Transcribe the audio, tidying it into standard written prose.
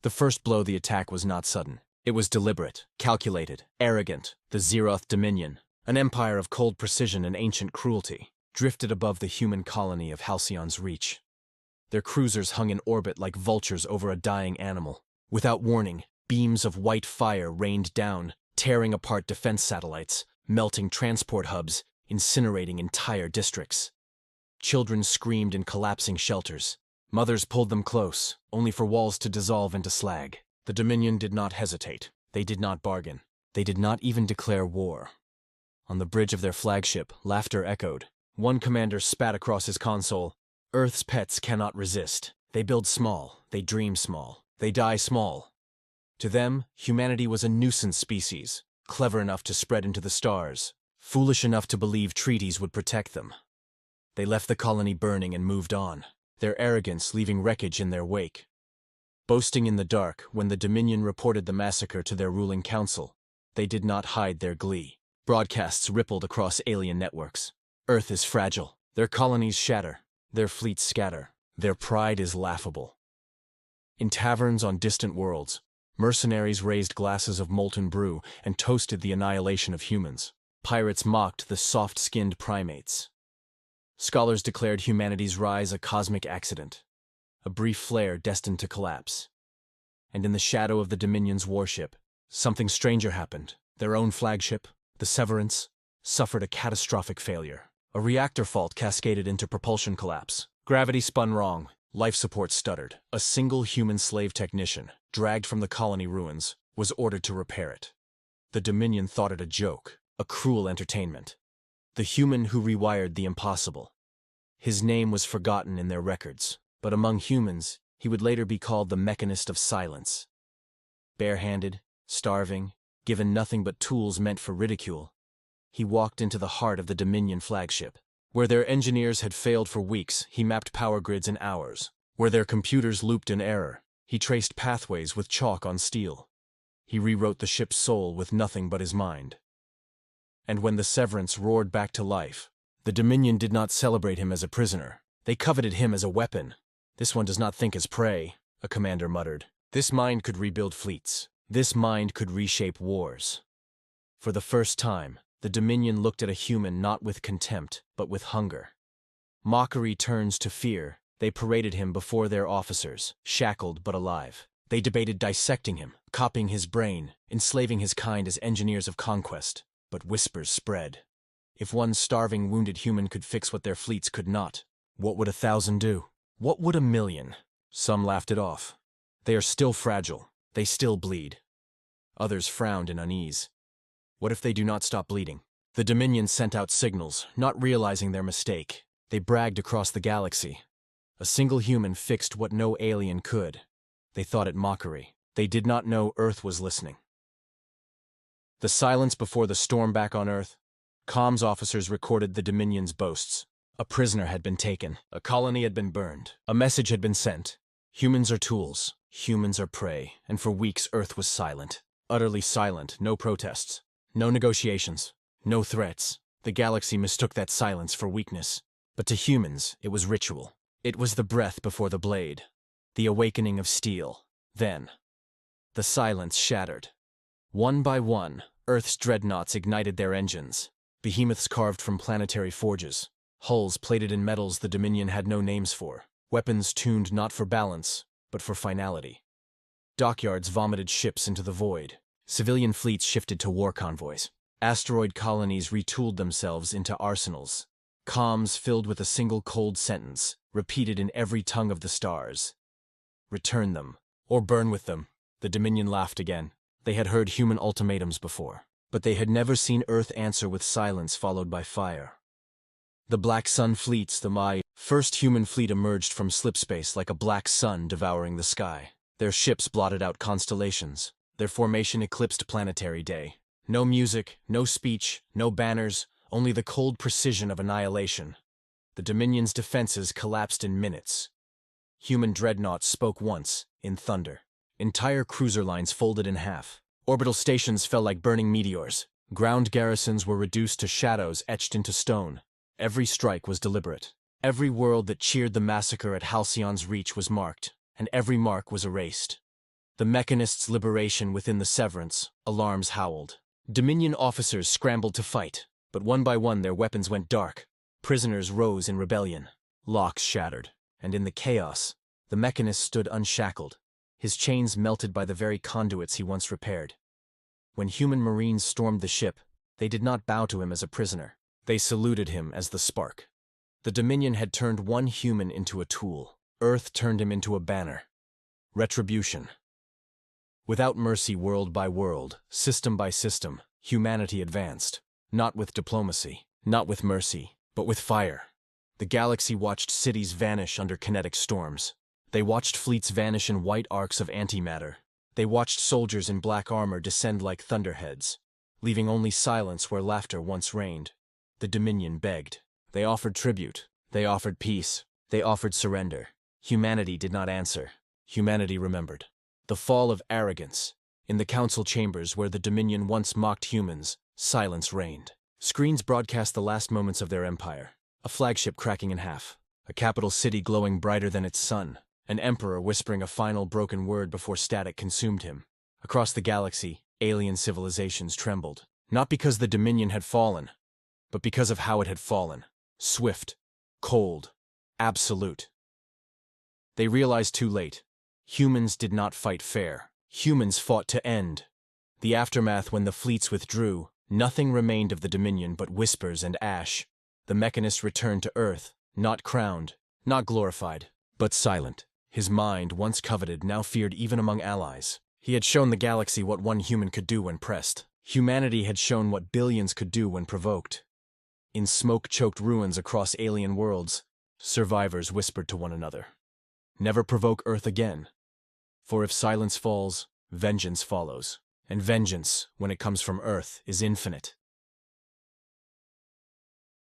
The first blow, the attack, was not sudden. It was deliberate, calculated, arrogant. The Zeroth Dominion, an empire of cold precision and ancient cruelty, drifted above the human colony of Halcyon's reach. Their cruisers hung in orbit like vultures over a dying animal. Without warning, beams of white fire rained down, tearing apart defense satellites, melting transport hubs, incinerating entire districts. Children screamed in collapsing shelters. Mothers pulled them close, only for walls to dissolve into slag. The Dominion did not hesitate. They did not bargain. They did not even declare war. On the bridge of their flagship, laughter echoed. One commander spat across his console. Earth's pets cannot resist. They build small. They dream small. They die small. To them, humanity was a nuisance species, clever enough to spread into the stars, foolish enough to believe treaties would protect them. They left the colony burning and moved on, their arrogance leaving wreckage in their wake. Boasting in the dark, when the Dominion reported the massacre to their ruling council, they did not hide their glee. Broadcasts rippled across alien networks. Earth is fragile. Their colonies shatter. Their fleets scatter. Their pride is laughable. In taverns on distant worlds, mercenaries raised glasses of molten brew and toasted the annihilation of humans. Pirates mocked the soft-skinned primates. Scholars declared humanity's rise a cosmic accident, a brief flare destined to collapse. And in the shadow of the Dominion's warship, something stranger happened. Their own flagship, the Severance, suffered a catastrophic failure. A reactor fault cascaded into propulsion collapse. Gravity spun wrong. Life support stuttered. A single human slave technician, dragged from the colony ruins, was ordered to repair it. The Dominion thought it a joke, a cruel entertainment. The human who rewired the impossible. His name was forgotten in their records, but among humans, he would later be called the Mechanist of Silence. Barehanded, starving, given nothing but tools meant for ridicule, he walked into the heart of the Dominion flagship. Where their engineers had failed for weeks, he mapped power grids in hours. Where their computers looped in error, he traced pathways with chalk on steel. He rewrote the ship's soul with nothing but his mind. And when the Severance roared back to life, the Dominion did not celebrate him as a prisoner. They coveted him as a weapon. "This one does not think as prey," a commander muttered. "This mind could rebuild fleets. This mind could reshape wars." For the first time, the Dominion looked at a human not with contempt, but with hunger. Mockery turns to fear. They paraded him before their officers, shackled but alive. They debated dissecting him, copying his brain, enslaving his kind as engineers of conquest. But whispers spread. If one starving, wounded human could fix what their fleets could not, what would 1,000 do? What would 1,000,000? Some laughed it off. They are still fragile. They still bleed. Others frowned in unease. What if they do not stop bleeding? The Dominion sent out signals, not realizing their mistake. They bragged across the galaxy. A single human fixed what no alien could. They thought it mockery. They did not know Earth was listening. The silence before the storm back on Earth. Comms officers recorded the Dominion's boasts. A prisoner had been taken. A colony had been burned. A message had been sent. Humans are tools. Humans are prey. And for weeks Earth was silent. Utterly silent. No protests. No negotiations. No threats. The galaxy mistook that silence for weakness. But to humans, it was ritual. It was the breath before the blade. The awakening of steel. Then, the silence shattered. One by one, Earth's dreadnoughts ignited their engines. Behemoths carved from planetary forges. Hulls plated in metals the Dominion had no names for. Weapons tuned not for balance, but for finality. Dockyards vomited ships into the void. Civilian fleets shifted to war convoys. Asteroid colonies retooled themselves into arsenals. Comms filled with a single cold sentence, repeated in every tongue of the stars. "Return them, or burn with them." The Dominion laughed again. They had heard human ultimatums before, but they had never seen Earth answer with silence followed by fire. The Black Sun fleets, the first human fleet, emerged from slipspace like a black sun devouring the sky. Their ships blotted out constellations. Their formation eclipsed planetary day. No music, no speech, no banners, only the cold precision of annihilation. The Dominion's defenses collapsed in minutes. Human dreadnoughts spoke once, in thunder. Entire cruiser lines folded in half. Orbital stations fell like burning meteors. Ground garrisons were reduced to shadows etched into stone. Every strike was deliberate. Every world that cheered the massacre at Halcyon's reach was marked, and every mark was erased. The Mechanists' liberation within the Severance, alarms howled. Dominion officers scrambled to fight, but one by one their weapons went dark. Prisoners rose in rebellion. Locks shattered, and in the chaos, the Mechanist stood unshackled, his chains melted by the very conduits he once repaired. When human Marines stormed the ship, they did not bow to him as a prisoner. They saluted him as the Spark. The Dominion had turned one human into a tool. Earth turned him into a banner. Retribution. Without mercy, world by world, system by system, humanity advanced. Not with diplomacy, not with mercy, but with fire. The galaxy watched cities vanish under kinetic storms. They watched fleets vanish in white arcs of antimatter. They watched soldiers in black armor descend like thunderheads, leaving only silence where laughter once reigned. The Dominion begged. They offered tribute. They offered peace. They offered surrender. Humanity did not answer. Humanity remembered. The fall of arrogance. In the council chambers where the Dominion once mocked humans, silence reigned. Screens broadcast the last moments of their empire. A flagship cracking in half. A capital city glowing brighter than its sun. An emperor whispering a final broken word before static consumed him. Across the galaxy, alien civilizations trembled. Not because the Dominion had fallen, but because of how it had fallen. Swift, cold, absolute. They realized too late. Humans did not fight fair. Humans fought to end. The aftermath, when the fleets withdrew, nothing remained of the Dominion but whispers and ash. The Mechanist returned to Earth, not crowned, not glorified, but silent. His mind, once coveted, now feared even among allies. He had shown the galaxy what one human could do when pressed. Humanity had shown what billions could do when provoked. In smoke-choked ruins across alien worlds, survivors whispered to one another, "Never provoke Earth again. For if silence falls, vengeance follows. And vengeance, when it comes from Earth, is infinite."